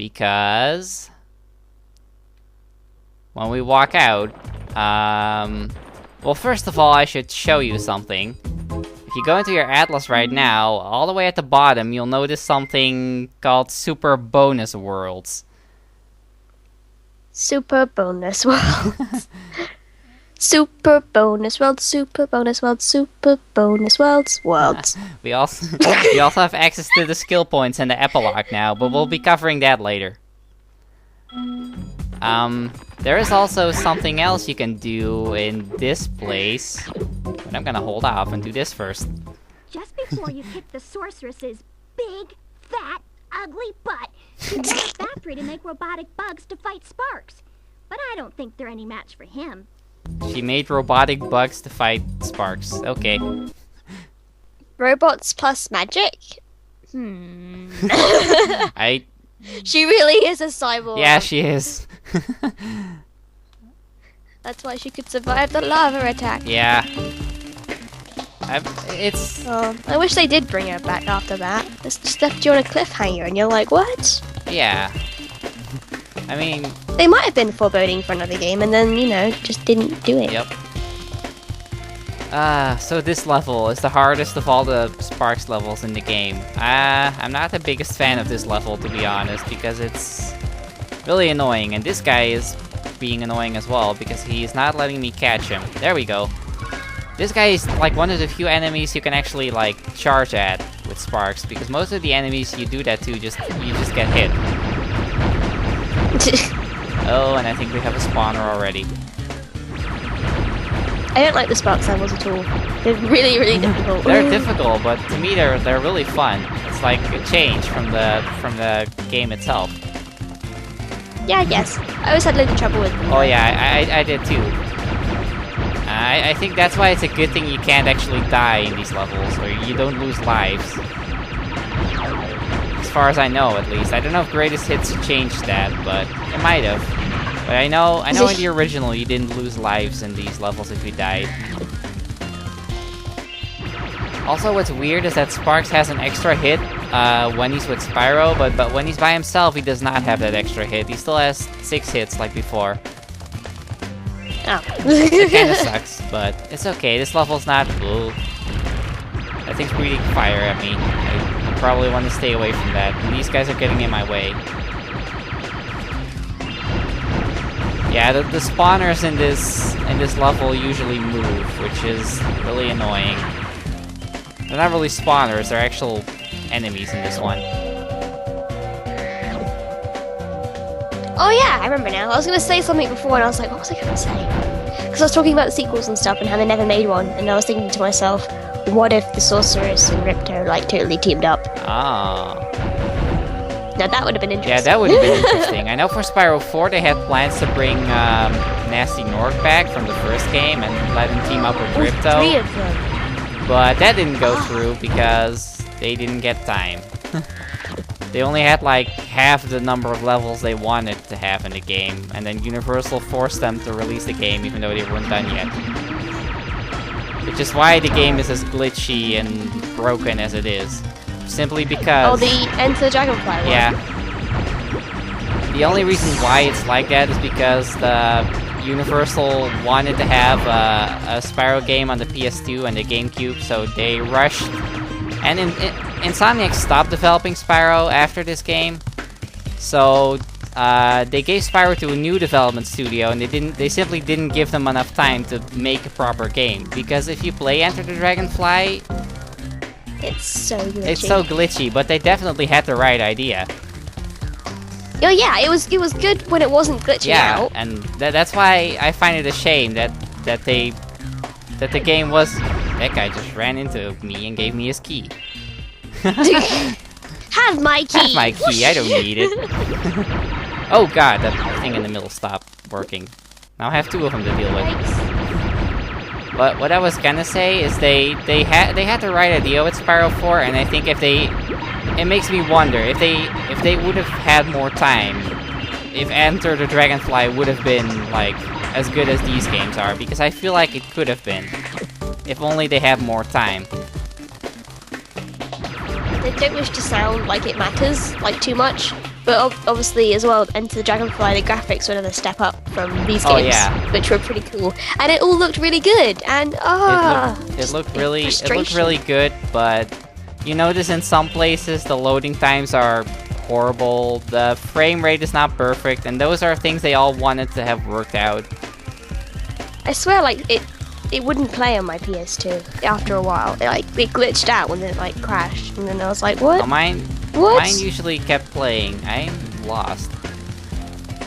Because when we walk out, well, first of all, I should show you something. If you go into your atlas right now, all the way at the bottom, you'll notice something called Super Bonus Worlds. Super bonus worlds. Super bonus worlds, super bonus worlds, super bonus worlds. We also have access to the skill points in the epilogue now, but we'll be covering that later. There is also something else you can do in this place, but I'm gonna hold off and do this first. Just before you kick the sorceress's big, fat, ugly butt, you built a factory to make robotic bugs to fight Sparks. But I don't think they're any match for him. She made robotic bugs to fight Sparks. Okay. Robots plus magic? She really is a cyborg. Yeah, she is. That's why she could survive the lava attack. Yeah. I wish they did bring her back after that. It's just left you on a cliffhanger and you're like, what? Yeah. I mean... They might have been foreboding for another game and then, just didn't do it. Yep. So this level is the hardest of all the Sparks levels in the game. I'm not the biggest fan of this level, to be honest, because it's really annoying. And this guy is being annoying as well, because he's not letting me catch him. There we go. This guy is like one of the few enemies you can actually like charge at with Sparks, because most of the enemies you do that to you just get hit. Oh, and I think we have a spawner already. I don't like the Sparks levels at all. They're really, really difficult. They're difficult, but to me they're really fun. It's like a change from the game itself. Yeah, yes. I always had a little trouble with them. Oh yeah, I did too. I think that's why it's a good thing you can't actually die in these levels, or you don't lose lives. As far as I know, at least. I don't know if Greatest Hits changed that, but it might have. But I know in the original you didn't lose lives in these levels if you died. Also, what's weird is that Sparks has an extra hit when he's with Spyro, but when he's by himself, he does not have that extra hit. He still has 6 hits like before. Oh. It kinda sucks, but it's okay. This level's not... Ooh. That thing's breathing fire at me. I probably want to stay away from that. And these guys are getting in my way. Yeah, the spawners in this level usually move, which is really annoying. They're not really spawners, they're actual enemies in this one. Oh yeah, I remember now. I was going to say something before and I was like, what was I going to say? Because I was talking about the sequels and stuff and how they never made one, and I was thinking to myself, what if the Sorceress and Ripto like totally teamed up? Ah. Now that would have been interesting. Yeah, that would have been interesting. I know for Spyro 4 they had plans to bring Nasty Nork back from the first game and let him team up with Ripto. 3 of them. But that didn't go through because they didn't get time. They only had like half the number of levels they wanted to have in the game, and then Universal forced them to release the game even though they weren't done yet. Which is why the game is as glitchy and broken as it is. Simply because... Oh, the Enter the Dragonfly one. Yeah. The only reason why it's like that is because the Universal wanted to have a Spyro game on the PS2 and the GameCube, so they rushed. And Insomniac stopped developing Spyro after this game, so they gave Spyro to a new development studio, and they simply didn't give them enough time to make a proper game. Because if you play Enter the Dragonfly, it's so glitchy. It's so glitchy, but they definitely had the right idea. Oh yeah, it was good when it wasn't glitching out. Yeah, and that's why I find it a shame that the game was... That guy just ran into me and gave me his key. Have my key! Have my key, I don't need it. Oh god, that thing in the middle stopped working. Now I have 2 of them to deal with. But what I was gonna say is they had the right idea with Spyro 4, and I think it makes me wonder if they would have had more time, if Enter the Dragonfly would have been like as good as these games are, because I feel like it could have been, if only they had more time. They don't wish to sound like it matters, like too much, But obviously, as well, Enter the Dragonfly, the graphics were another step up from these Oh, games, yeah. which were pretty cool, and it all looked really good. And It looked really good, but you notice in some places the loading times are horrible. The frame rate is not perfect, and those are things they all wanted to have worked out. I swear, like it wouldn't play on my PS2 after a while. It glitched out when it like crashed, and then I was like, what? Oh, mine usually kept playing. I'm lost.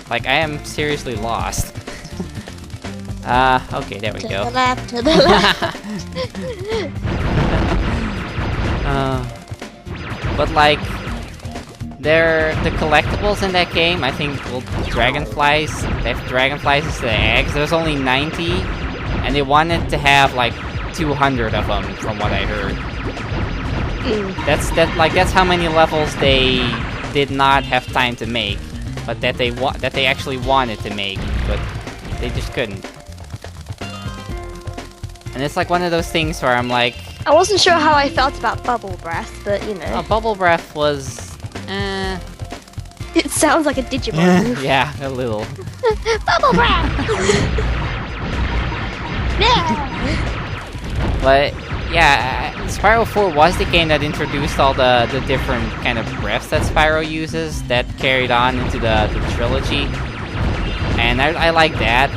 Like, I am seriously lost. Okay, there we To go. the left, to the left. But like, the collectibles in that game, I think, well, dragonflies, they have dragonflies as the eggs. There's only 90, and they wanted to have like 200 of them, from what I heard. That's how many levels they did not have time to make, but that they actually wanted to make, but they just couldn't. And it's like one of those things where I'm like, I wasn't sure how I felt about Bubble Breath, but you know. Bubble Breath was, It sounds like a Digimon move. yeah, a little. Bubble Breath! Yeah! But yeah, Spyro 4 was the game that introduced all the different kind of breaths that Spyro uses that carried on into the trilogy, and I like that.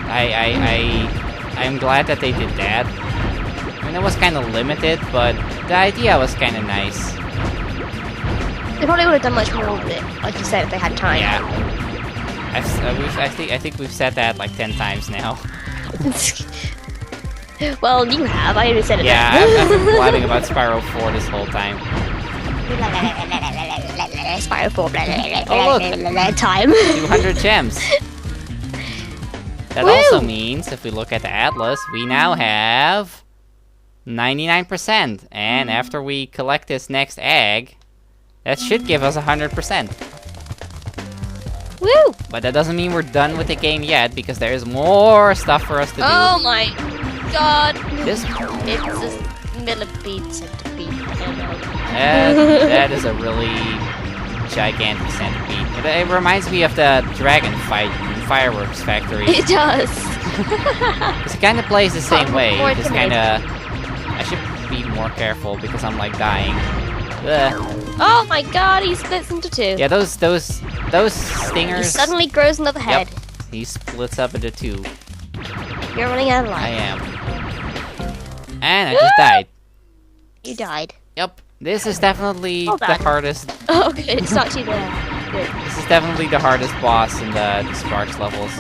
I'm glad that they did that. I mean, it was kind of limited, but the idea was kind of nice. They probably would have done much more with it, like you said, if they had time. Yeah, I think we've said that like 10 times now. Well, you have. I only said it. Yeah, I've been blabbing about Spyro 4 this whole time. Spyro 4. Oh, look. Time. 200 gems. That Woo! also means, if we look at the atlas, we now have 99%. And after we collect this next egg, that should give us 100%. Woo! But that doesn't mean we're done with the game yet, because there is more stuff for us to do. Oh my god. This- It's a millipede centipede. I don't know. That is a really gigantic centipede. It reminds me of the dragon fight in Fireworks Factory. It does. It kind of plays the same way. More Just kind of. I should be more careful because I'm like dying. Ugh. Oh my god, he splits into two. Yeah, those He stingers. suddenly grows another head. Yep, he splits up into two. You're running out of I life. am. And I just died. You died. Yep, this is definitely Hold the on. hardest. Oh, good. It's not too bad. Good. This is definitely the hardest boss in the Sparks levels.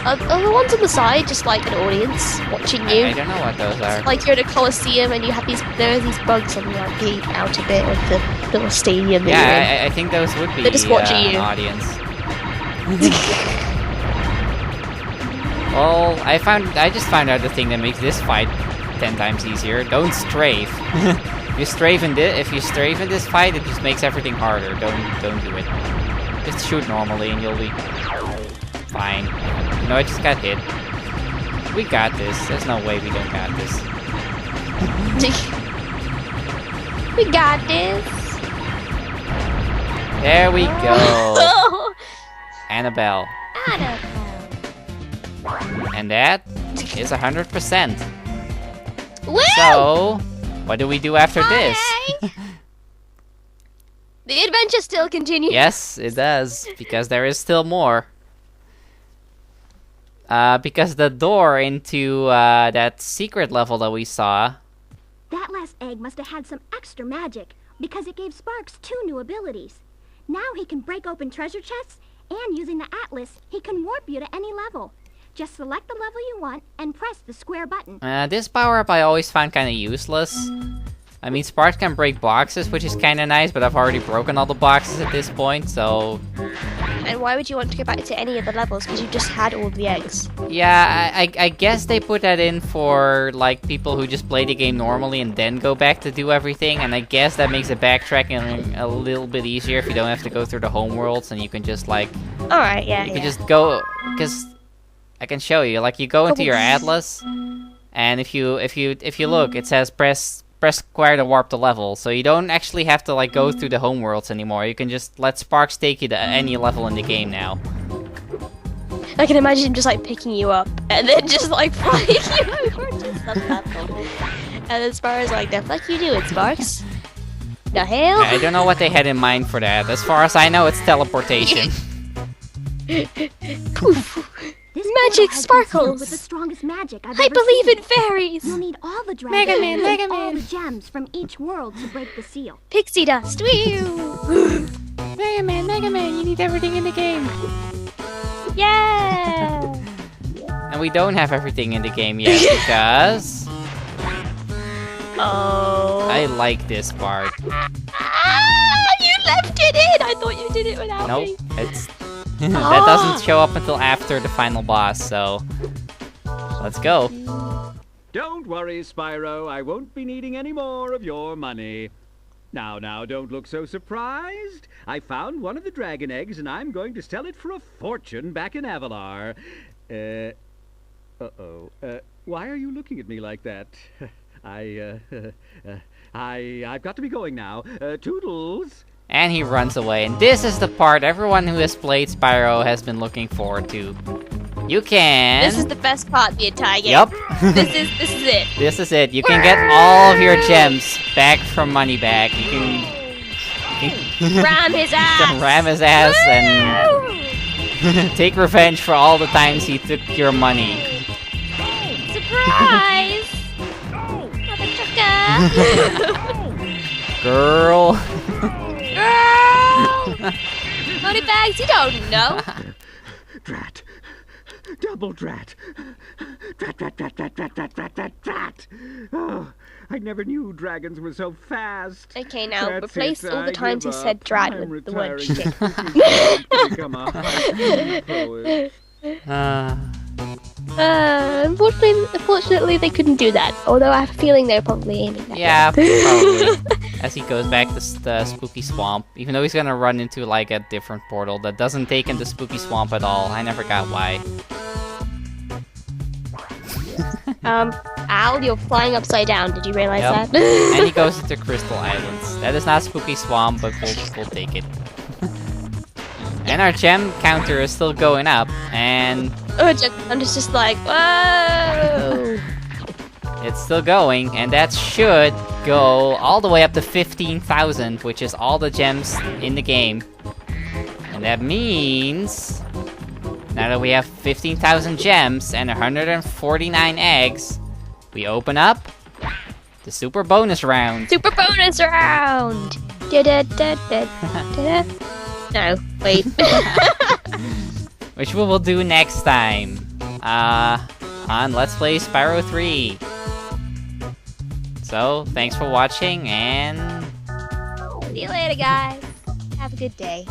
Are the ones on the side just like an audience watching you? I don't know what those are. Like you're in a coliseum and you have there are these bugs on like the outer bit of the little stadium. that you're in. Yeah, I think those would be They're just watching you. an audience. Well, I just found out the thing that makes this fight 10 times easier. Don't strafe. If you strafe in this fight, it just makes everything harder. Don't do it. Just shoot normally and you'll be fine. You know, I just got hit. We got this. There's no way we don't got this. We got this. There we go. Oh, Annabelle. Annabelle. And that is 100%. Woo! So, what do we do after this? Bye. The adventure still continues. Yes, it does, because there is still more. Because the door into that secret level that we saw. That last egg must have had some extra magic, because it gave Sparks 2 new abilities. Now he can break open treasure chests, and using the atlas, he can warp you to any level. Just select the level you want and press the square button. This power-up I always found kind of useless. I mean, Sparks can break boxes, which is kind of nice, but I've already broken all the boxes at this point, so... And why would you want to go back to any of the levels? Because you just had all the eggs. Yeah, I guess they put that in for, like, people who just play the game normally and then go back to do everything, and I guess that makes the backtracking a little bit easier if you don't have to go through the homeworlds, and you can just, like... Alright, yeah, You can just go... Because... I can show you, like, you go into your atlas, and if you look, it says press press square to warp the level, so you don't actually have to like go through the homeworlds anymore. You can just let Sparks take you to any level in the game now. I can imagine him just like picking you up and then just like flying you over to some level. And then Spyro's like, the fuck you doing, Sparks? The hell? I don't know what they had in mind for that. As far as I know, it's teleportation. Poof. This Magic portal has been sparkles. sealed with the strongest magic I've I ever believe seen. in fairies! You'll need all the dragons Mega Man, and Mega all Man. the gems from each world to break the seal. Pixie dust! Whew. Mega Man, you need everything in the game. Yeah! And we don't have everything in the game yet because Oh. I like this part. Ah, you left it in! I thought you did it without Nope, me. it's that doesn't show up until after the final boss, so let's go. Don't worry, Spyro. I won't be needing any more of your money. Now, don't look so surprised. I found one of the dragon eggs, and I'm going to sell it for a fortune back in Avalar. Why are you looking at me like that? I've got to be going now. Toodles. And he runs away, and this is the part everyone who has played Spyro has been looking forward to. You can... This is the best part of the entire game. Yup. This is it. This is it. You can get all of your gems back from Moneybag. You can Ram his ass! ram his ass and take revenge for all the times he took your money. Surprise! Motherfucker! Girl. Girl! Moneybags, you don't know. Drat. Double drat. Drat. Oh, I never knew dragons were so fast. Okay, now That's replace it, all the I times he give said up. drat I'm with the word retiring shit. to become a haiku poet. Unfortunately, they couldn't do that. Although I have a feeling they're probably aiming that. Yeah, probably. As he goes back to the spooky swamp, even though he's gonna run into like a different portal that doesn't take him to spooky swamp at all. I never got why. Al, you're flying upside down. Did you realize Yep. that? And he goes into Crystal Islands. That is not spooky swamp, but we'll take it. And our gem counter is still going up, and I'm just like, whoa! it's still going, and that should go all the way up to 15,000, which is all the gems in the game. And that means, now that we have 15,000 gems and 149 eggs, we open up the super bonus round. Super bonus round! Da-da-da-da-da-da. No, wait. Which we will do next time. On Let's Play Spyro 3. So, thanks for watching, and See you later, guys. Have a good day.